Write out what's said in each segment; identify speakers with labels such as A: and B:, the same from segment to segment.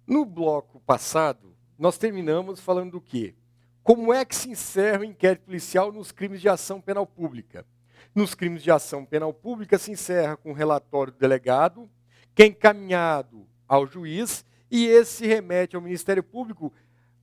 A: No bloco passado, nós terminamos falando do quê? Como é que se encerra o inquérito policial nos crimes de ação penal pública? Nos crimes de ação penal pública se encerra com o relatório do delegado, que é encaminhado ao juiz, e esse remete ao Ministério Público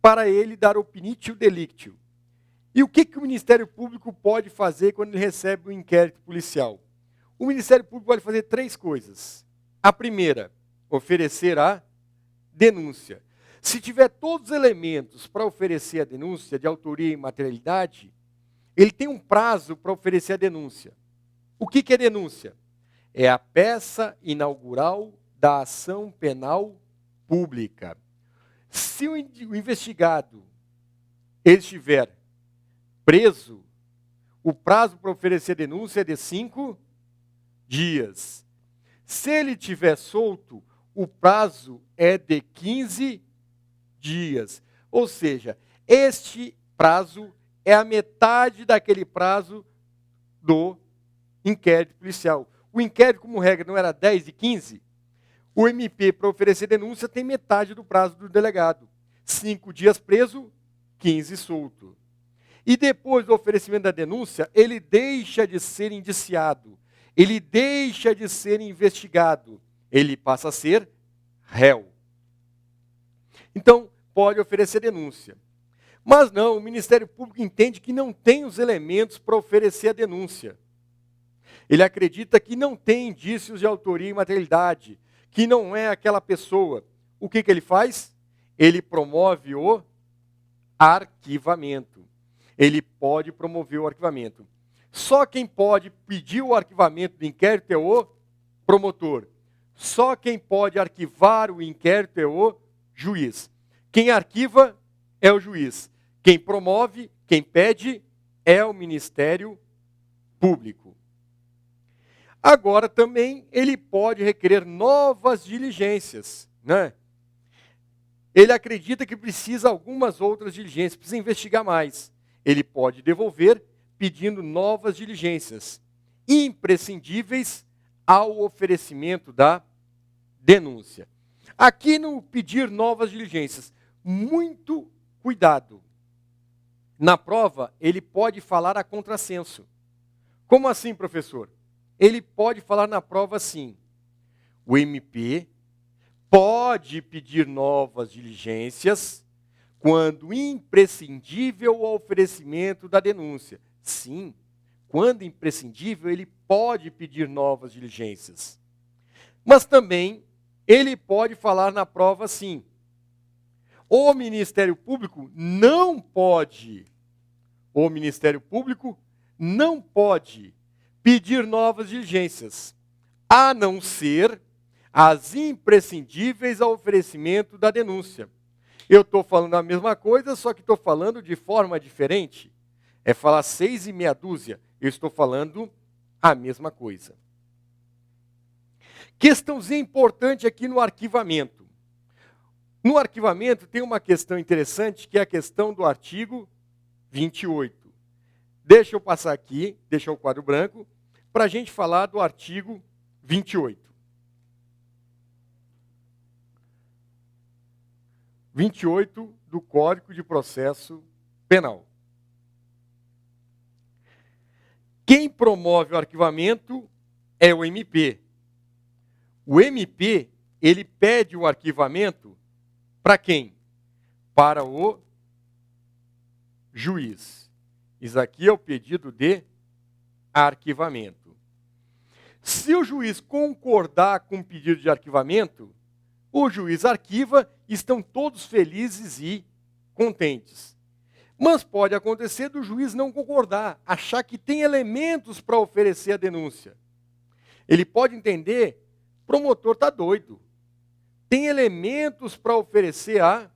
A: para ele dar o pinitio delictio. E o que o Ministério Público pode fazer quando ele recebe o inquérito policial? O Ministério Público pode fazer três coisas. A primeira, oferecer a denúncia. Se tiver todos os elementos para oferecer a denúncia de autoria e materialidade, ele tem um prazo para oferecer a denúncia. O que é denúncia? É a peça inaugural da ação penal pública. Se o investigado ele estiver preso, o prazo para oferecer a denúncia é de 5 dias. Se ele estiver solto, o prazo é de 15 dias. Ou seja, este prazo é a metade daquele prazo do inquérito policial. O inquérito, como regra, não era 10 e 15? O MP, para oferecer denúncia, tem metade do prazo do delegado. 5 dias preso, 15 solto. E depois do oferecimento da denúncia, ele deixa de ser indiciado, ele deixa de ser investigado, ele passa a ser réu. Então, pode oferecer denúncia. Mas não, o Ministério Público entende que não tem os elementos para oferecer a denúncia. Ele acredita que não tem indícios de autoria e materialidade, que não é aquela pessoa. O que ele faz? Ele promove o arquivamento. Ele pode promover o arquivamento. Só quem pode pedir o arquivamento do inquérito é o promotor. Só quem pode arquivar o inquérito é o juiz. Quem arquiva é o juiz. Quem promove, quem pede, é o Ministério Público. Agora também ele pode requerer novas diligências, né? Ele acredita que precisa algumas outras diligências, precisa investigar mais. Ele pode devolver pedindo novas diligências, imprescindíveis ao oferecimento da denúncia. Aqui no pedir novas diligências, muito cuidado. Na prova, ele pode falar a contrassenso. Como assim, professor? Ele pode falar na prova assim: o MP pode pedir novas diligências quando imprescindível ao oferecimento da denúncia. Sim, quando imprescindível, ele pode pedir novas diligências. Mas também ele pode falar na prova assim: o Ministério Público não pode pedir novas diligências, a não ser as imprescindíveis ao oferecimento da denúncia. Eu estou falando a mesma coisa, só que estou falando de forma diferente. É falar 6 e meia dúzia. Eu estou falando a mesma coisa. Questãozinha importante aqui no arquivamento. No arquivamento tem uma questão interessante, que é a questão do artigo 28. Deixa eu passar aqui, deixar o quadro branco, para a gente falar do artigo 28. 28 do Código de Processo Penal. Quem promove o arquivamento é o MP. O MP, ele pede o arquivamento para quem? Para o juiz. Isso aqui é o pedido de arquivamento. Se o juiz concordar com o pedido de arquivamento, o juiz arquiva, estão todos felizes e contentes. Mas pode acontecer do juiz não concordar, achar que tem elementos para oferecer a denúncia. Ele pode entender, promotor está doido. Tem elementos para oferecer a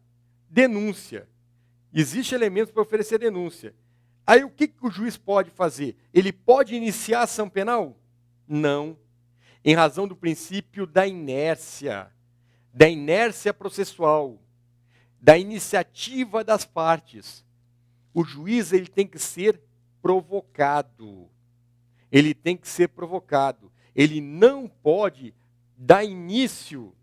A: denúncia. Existem elementos para oferecer a denúncia. Aí o que o juiz pode fazer? Ele pode iniciar a ação penal? Não. Em razão do princípio da inércia processual, da iniciativa das partes. O juiz ele tem que ser provocado. Ele tem que ser provocado. Ele não pode dar início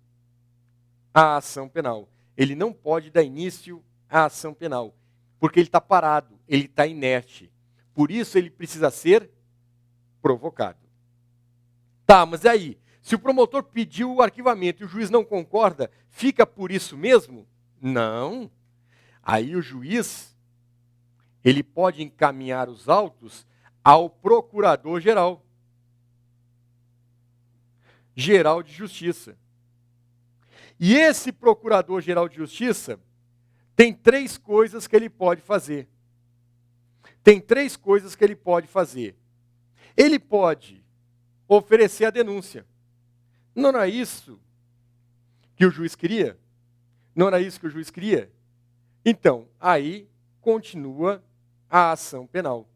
A: à ação penal. Ele não pode dar início à ação penal, porque ele está parado, ele está inerte. Por isso ele precisa ser provocado. Tá, mas e aí? Se o promotor pediu o arquivamento e o juiz não concorda, fica por isso mesmo? Não. Aí o juiz, ele pode encaminhar os autos ao procurador-geral de Justiça. E esse procurador-geral de Justiça tem 3 coisas que ele pode fazer. Tem 3 coisas que ele pode fazer. Ele pode oferecer a denúncia. Não era isso que o juiz queria? Não era isso que o juiz queria? Então, aí continua a ação penal.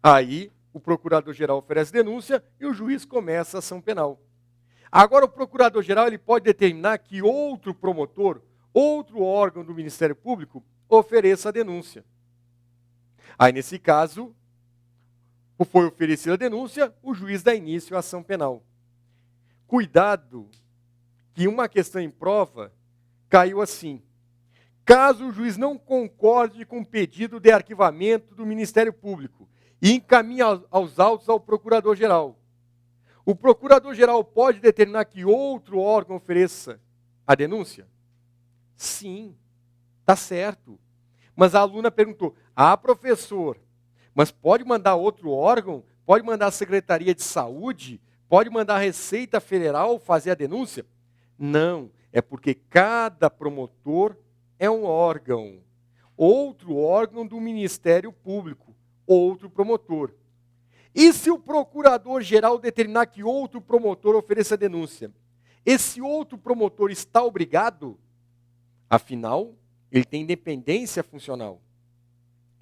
A: Aí o procurador-geral oferece denúncia e o juiz começa a ação penal. Agora o procurador-geral ele pode determinar que outro promotor, outro órgão do Ministério Público ofereça a denúncia. Aí nesse caso, foi oferecida a denúncia, o juiz dá início à ação penal. Cuidado que uma questão em prova caiu assim. Caso o juiz não concorde com o pedido de arquivamento do Ministério Público e encaminhe aos autos ao procurador-geral, o procurador-geral pode determinar que outro órgão ofereça a denúncia? Sim, está certo. Mas a aluna perguntou, professor, mas pode mandar outro órgão? Pode mandar a Secretaria de Saúde? Pode mandar a Receita Federal fazer a denúncia? Não, é porque cada promotor é um órgão. Outro órgão do Ministério Público, outro promotor. E se o procurador-geral determinar que outro promotor ofereça denúncia? Esse outro promotor está obrigado? Afinal, ele tem independência funcional.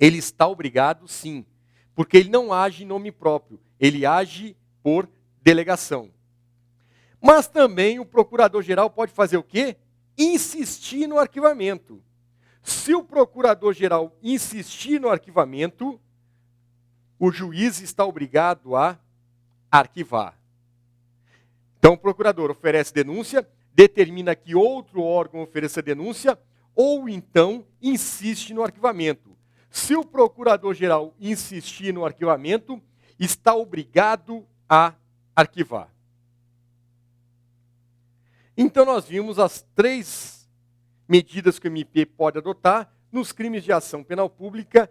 A: Ele está obrigado, sim, porque ele não age em nome próprio, ele age por delegação. Mas também o procurador-geral pode fazer o quê? Insistir no arquivamento. Se o procurador-geral insistir no arquivamento, o juiz está obrigado a arquivar. Então, o procurador oferece denúncia, determina que outro órgão ofereça denúncia, ou então insiste no arquivamento. Se o procurador-geral insistir no arquivamento, está obrigado a arquivar. Então, nós vimos as 3 medidas que o MP pode adotar nos crimes de ação penal pública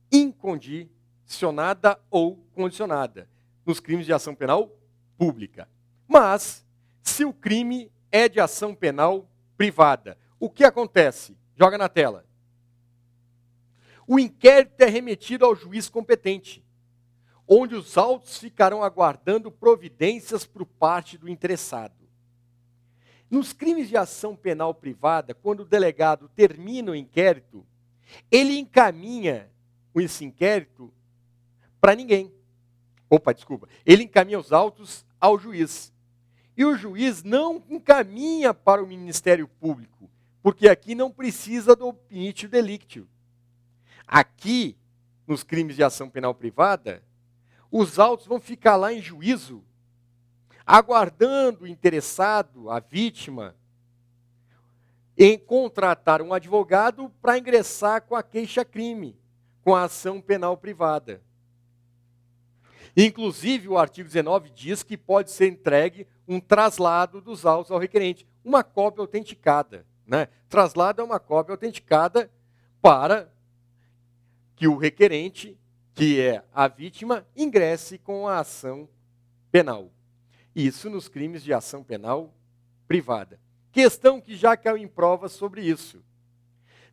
A: incondicionada ou condicionada, nos crimes de ação penal pública. Mas, se o crime é de ação penal privada, o que acontece? Joga na tela. O inquérito é remetido ao juiz competente, onde os autos ficarão aguardando providências por parte do interessado. Nos crimes de ação penal privada, quando o delegado termina o inquérito, ele encaminha esse inquérito para ninguém. Ele encaminha os autos ao juiz. E o juiz não encaminha para o Ministério Público, porque aqui não precisa do opinitio delictio. Aqui, nos crimes de ação penal privada, os autos vão ficar lá em juízo, aguardando o interessado, a vítima, em contratar um advogado para ingressar com a queixa-crime, com a ação penal privada. Inclusive, o artigo 19 diz que pode ser entregue um traslado dos autos ao requerente, uma cópia autenticada. Né? Traslado é uma cópia autenticada para que o requerente, que é a vítima, ingresse com a ação penal. Isso nos crimes de ação penal privada. Questão que já caiu em prova sobre isso.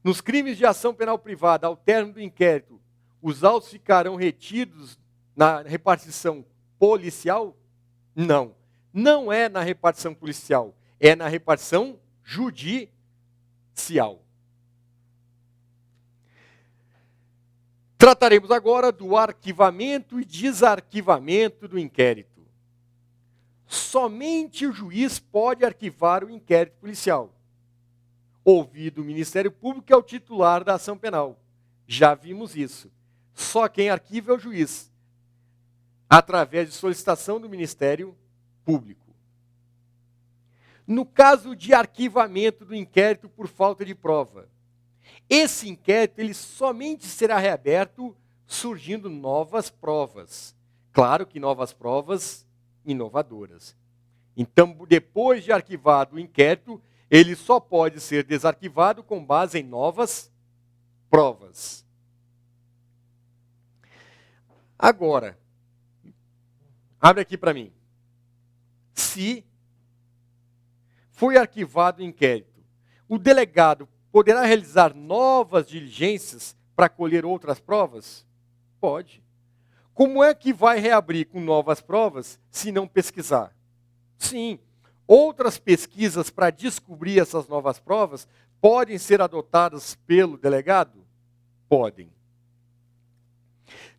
A: Nos crimes de ação penal privada, ao término do inquérito, os autos ficarão retidos na repartição policial? Não. Não é na repartição policial, é na repartição judicial. Trataremos agora do arquivamento e desarquivamento do inquérito. Somente o juiz pode arquivar o inquérito policial. Ouvido o Ministério Público é o titular da ação penal. Já vimos isso. Só quem arquiva é o juiz, através de solicitação do Ministério Público. No caso de arquivamento do inquérito por falta de prova, esse inquérito ele somente será reaberto surgindo novas provas. Claro que novas provas inovadoras. Então, depois de arquivado o inquérito, ele só pode ser desarquivado com base em novas provas. Agora, abre aqui para mim. Se foi arquivado o inquérito, o delegado poderá realizar novas diligências para colher outras provas? Pode. Como é que vai reabrir com novas provas se não pesquisar? Sim, outras pesquisas para descobrir essas novas provas podem ser adotadas pelo delegado? Podem.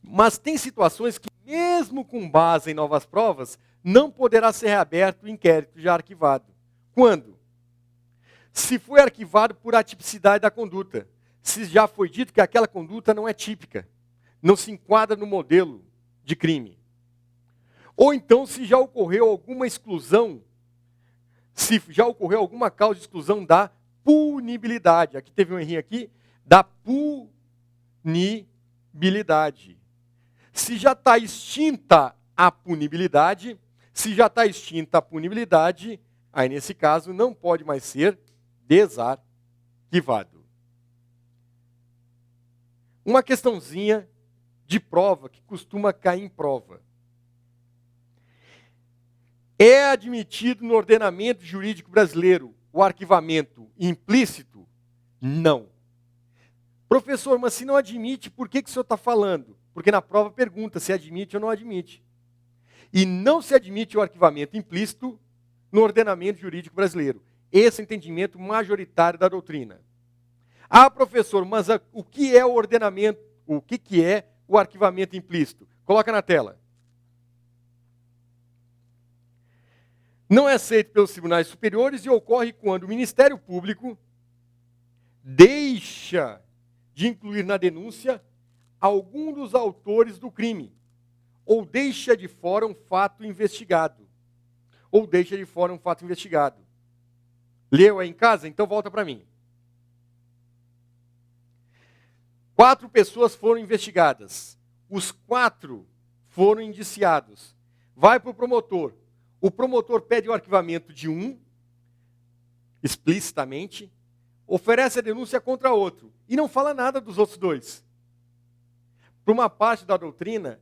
A: Mas tem situações que, mesmo com base em novas provas, não poderá ser reaberto o inquérito já arquivado. Quando? Se foi arquivado por atipicidade da conduta. Se já foi dito que aquela conduta não é típica, não se enquadra no modelo de crime. Ou então, se já ocorreu alguma exclusão, se já ocorreu alguma causa de exclusão da punibilidade. Aqui teve um errinho aqui, da punibilidade. Se já está extinta a punibilidade, aí nesse caso não pode mais ser desarquivado. Uma questãozinha de prova que costuma cair em prova. É admitido no ordenamento jurídico brasileiro o arquivamento implícito? Não. Professor, mas se não admite, por que o senhor está falando? Porque na prova pergunta se admite ou não admite. E não se admite o arquivamento implícito no ordenamento jurídico brasileiro. Esse é o entendimento majoritário da doutrina. Ah, professor, mas o que é o ordenamento, o que é o arquivamento implícito? Coloca na tela. Não é aceito pelos tribunais superiores e ocorre quando o Ministério Público deixa de incluir na denúncia algum dos autores do crime, ou deixa de fora um fato investigado. Leu aí em casa? Então volta para mim. 4 pessoas foram investigadas. Os 4 foram indiciados. Vai para o promotor. O promotor pede o arquivamento de um, explicitamente, oferece a denúncia contra outro, e não fala nada dos outros 2. Para uma parte da doutrina,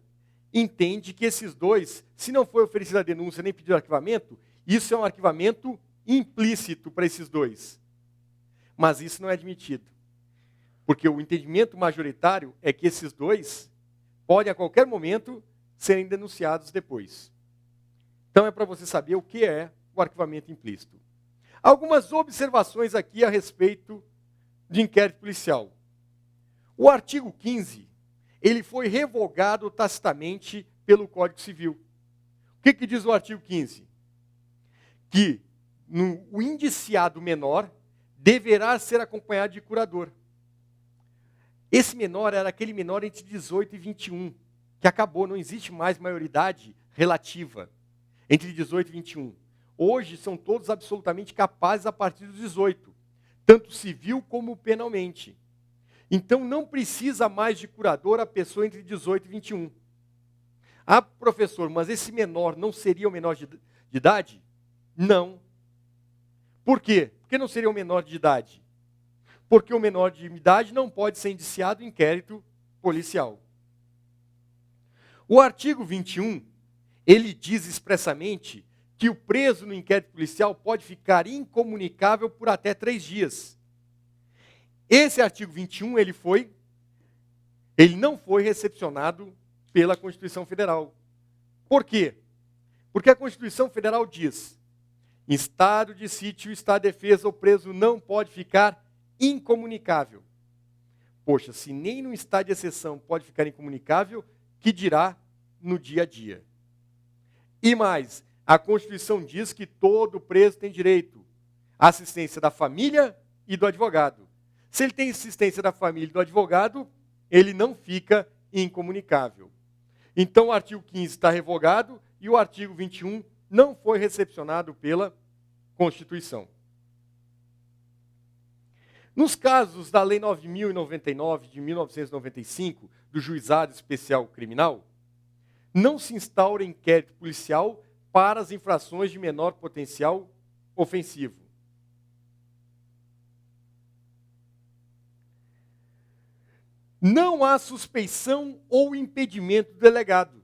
A: entende que esses 2, se não foi oferecida a denúncia nem pedido arquivamento, isso é um arquivamento implícito para esses 2. Mas isso não é admitido. Porque o entendimento majoritário é que esses 2 podem, a qualquer momento, serem denunciados depois. Então, é para você saber o que é o arquivamento implícito. Algumas observações aqui a respeito de inquérito policial. O artigo 15, ele foi revogado tacitamente pelo Código Civil. O que diz o artigo 15? Que o indiciado menor deverá ser acompanhado de curador. Esse menor era aquele menor entre 18 e 21, que acabou, não existe mais maioridade relativa entre 18 e 21. Hoje são todos absolutamente capazes a partir dos 18, tanto civil como penalmente. Então não precisa mais de curador a pessoa entre 18 e 21. Ah, professor, mas esse menor não seria o menor de idade? Não. Por quê? Por que não seria o menor de idade? Porque o menor de idade não pode ser indiciado em inquérito policial. O artigo 21, ele diz expressamente que o preso no inquérito policial pode ficar incomunicável por até 3 dias. Esse artigo 21, ele não foi recepcionado pela Constituição Federal. Por quê? Porque a Constituição Federal diz: em estado de sítio, estado de defesa, o preso não pode ficar incomunicável. Poxa, se nem no estado de exceção pode ficar incomunicável, que dirá no dia a dia? E mais, a Constituição diz que todo preso tem direito à assistência da família e do advogado. Se ele tem assistência da família e do advogado, ele não fica incomunicável. Então, o artigo 15 está revogado e o artigo 21 não foi recepcionado pela Constituição. Nos casos da Lei 9.099, de 1995, do Juizado Especial Criminal, não se instaura inquérito policial para as infrações de menor potencial ofensivo. Não há suspeição ou impedimento do delegado,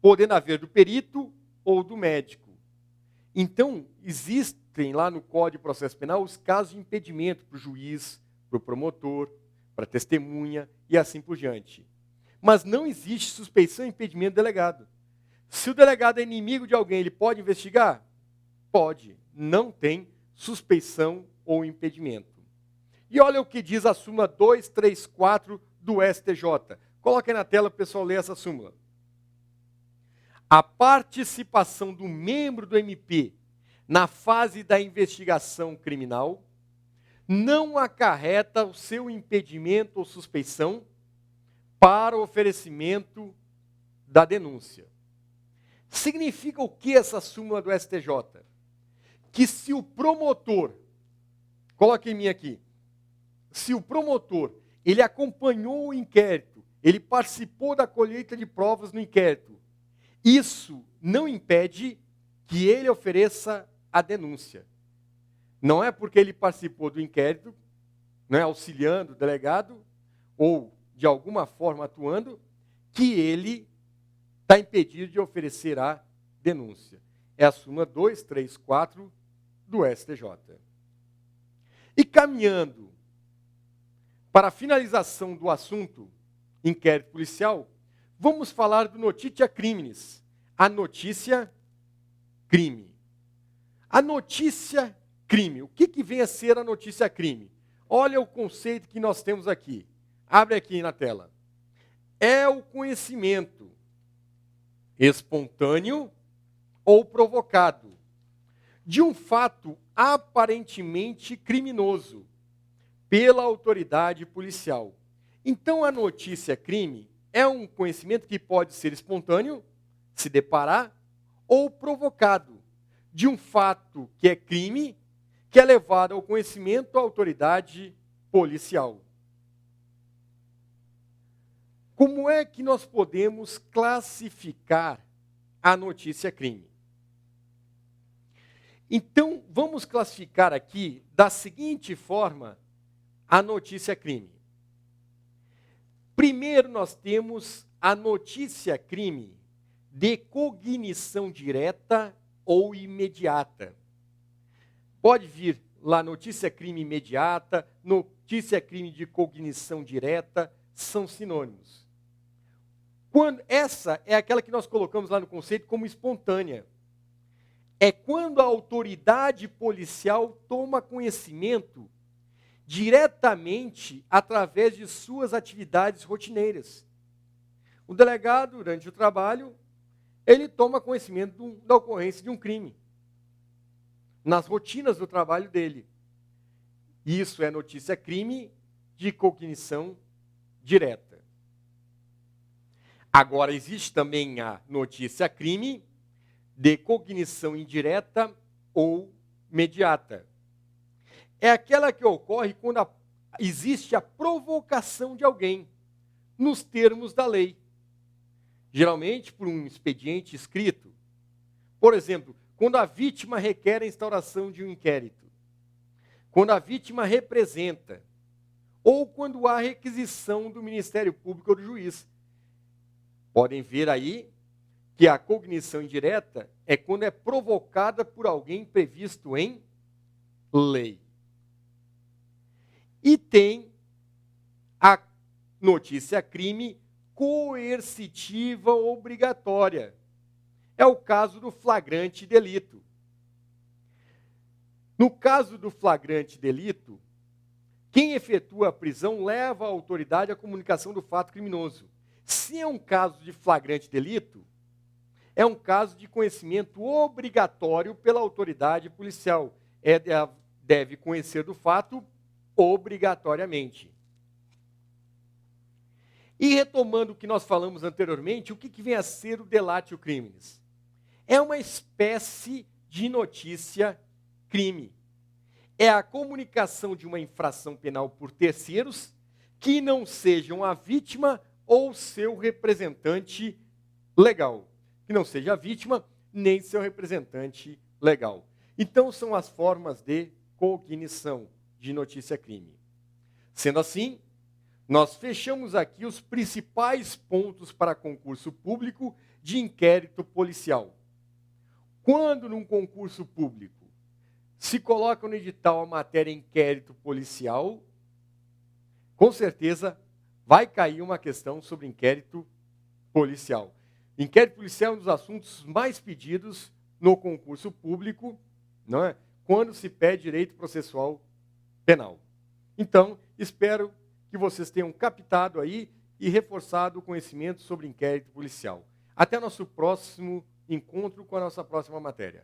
A: podendo haver do perito ou do médico. Então, existem lá no Código de Processo Penal os casos de impedimento para o juiz, para o promotor, para a testemunha e assim por diante. Mas não existe suspeição e impedimento do delegado. Se o delegado é inimigo de alguém, ele pode investigar? Pode. Não tem suspeição ou impedimento. E olha o que diz a súmula 234 do STJ. Coloque aí na tela para o pessoal ler essa súmula. A participação do membro do MP na fase da investigação criminal não acarreta o seu impedimento ou suspeição para o oferecimento da denúncia. Significa o que essa súmula do STJ? Que se o promotor, coloque em mim aqui, se o promotor, ele acompanhou o inquérito, ele participou da colheita de provas no inquérito, isso não impede que ele ofereça a denúncia. Não é porque ele participou do inquérito, não é, auxiliando o delegado, ou de alguma forma atuando, que ele está impedido de oferecer a denúncia. É a súmula 234 do STJ. E caminhando para a finalização do assunto inquérito policial, vamos falar do notitia criminis, a notícia crime. A notícia crime, o que vem a ser a notícia crime? Olha o conceito que nós temos aqui. Abre aqui na tela. É o conhecimento espontâneo ou provocado de um fato aparentemente criminoso pela autoridade policial. Então, a notícia crime é um conhecimento que pode ser espontâneo, se deparar, ou provocado de um fato que é crime, que é levado ao conhecimento da autoridade policial. Como é que nós podemos classificar a notícia crime? Então, vamos classificar aqui da seguinte forma a notícia crime. Primeiro, nós temos a notícia crime de cognição direta ou imediata. Pode vir lá notícia crime imediata, notícia crime de cognição direta, são sinônimos. Essa é aquela que nós colocamos lá no conceito como espontânea. É quando a autoridade policial toma conhecimento diretamente através de suas atividades rotineiras. O delegado, durante o trabalho, ele toma conhecimento da ocorrência de um crime, nas rotinas do trabalho dele. Isso é notícia crime de cognição direta. Agora, existe também a notícia crime de cognição indireta ou mediata. É aquela que ocorre quando existe a provocação de alguém, nos termos da lei. Geralmente por um expediente escrito. Por exemplo, quando a vítima requer a instauração de um inquérito, quando a vítima representa, ou quando há requisição do Ministério Público ou do juiz. Podem ver aí que a cognição indireta é quando é provocada por alguém previsto em lei. E tem a notícia crime coercitiva obrigatória. É o caso do flagrante delito. No caso do flagrante delito, quem efetua a prisão leva a autoridade à comunicação do fato criminoso. Se é um caso de flagrante delito, é um caso de conhecimento obrigatório pela autoridade policial. Deve conhecer do fato obrigatoriamente. E retomando o que nós falamos anteriormente, o que vem a ser o delatio criminis? É uma espécie de notícia crime. É a comunicação de uma infração penal por terceiros que não sejam a vítima ou seu representante legal. Que não seja a vítima nem seu representante legal. Então, são as formas de cognição de notícia-crime. Sendo assim, nós fechamos aqui os principais pontos para concurso público de inquérito policial. Quando, num concurso público, se coloca no edital a matéria inquérito policial, com certeza vai cair uma questão sobre inquérito policial. Inquérito policial é um dos assuntos mais pedidos no concurso público, não é? Quando se pede direito processual penal. Então, espero que vocês tenham captado aí e reforçado o conhecimento sobre inquérito policial. Até nosso próximo encontro com a nossa próxima matéria.